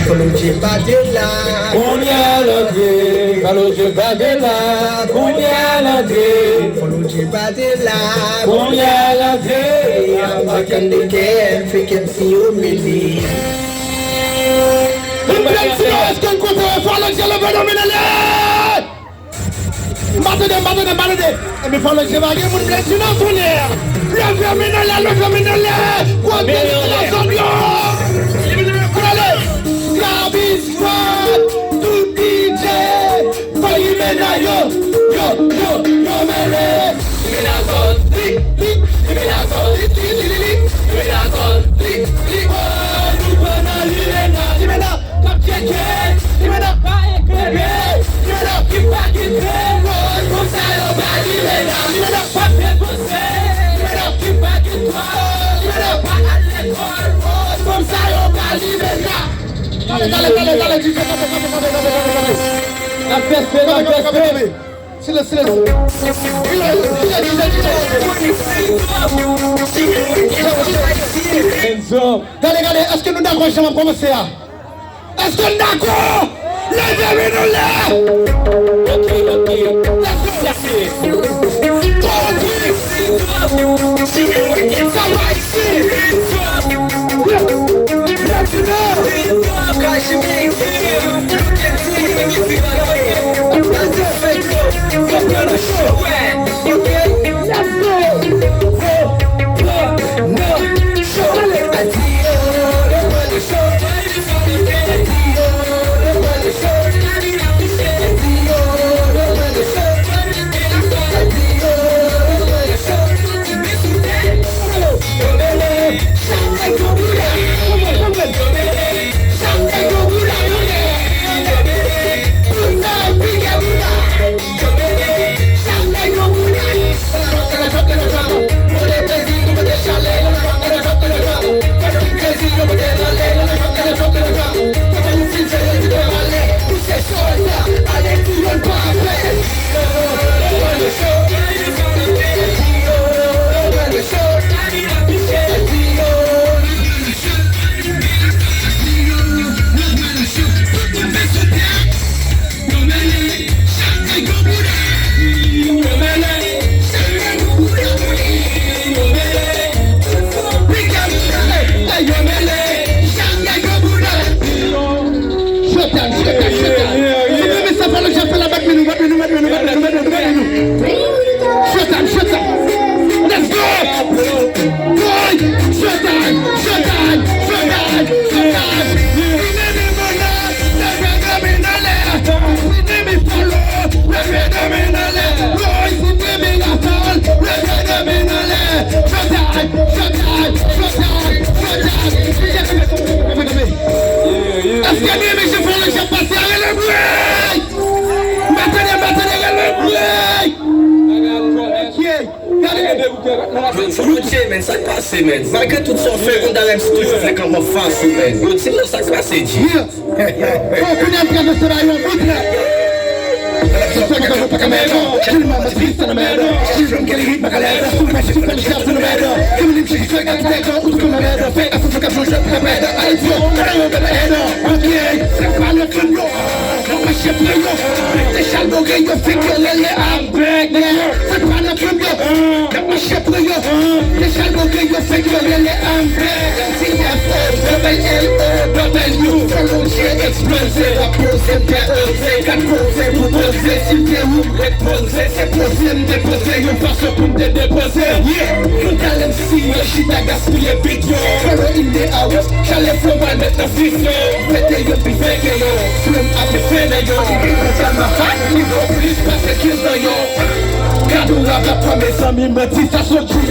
Koloje Badela, Kounia l'André, Koloje Badela, Kounia l'André, Koloje Badela, Kounia l'André, I'm back in the game, freaking see you, Millie. Est-ce qu'on compte faire le ciel le Battez, mais pour le cheval, vous ne laissez pas tourner. Le quoi de la tout DJ, yo, Allez, est-ce que nous d'accord, je vais commencer à? Est-ce que nous d'accord? Levez-nous là! Ok, Men, ça passe, men. Malgré tout son fait, on a toujours fait comme en face, men. Yo, c'est là, ça passe, dit. C'est posé, me déposer, une force pour me déposer. Nous allons si, le shit a gaspillé big yo. Follow in the house, j'allais flow mal mettre la fille yo. Faites yo, puis faites yo. Flum a fait fait yo. Ça m'a fait, il faut plus passer 15 ans yo. Cadeau à la promesse, mes amis me disent ça se joue.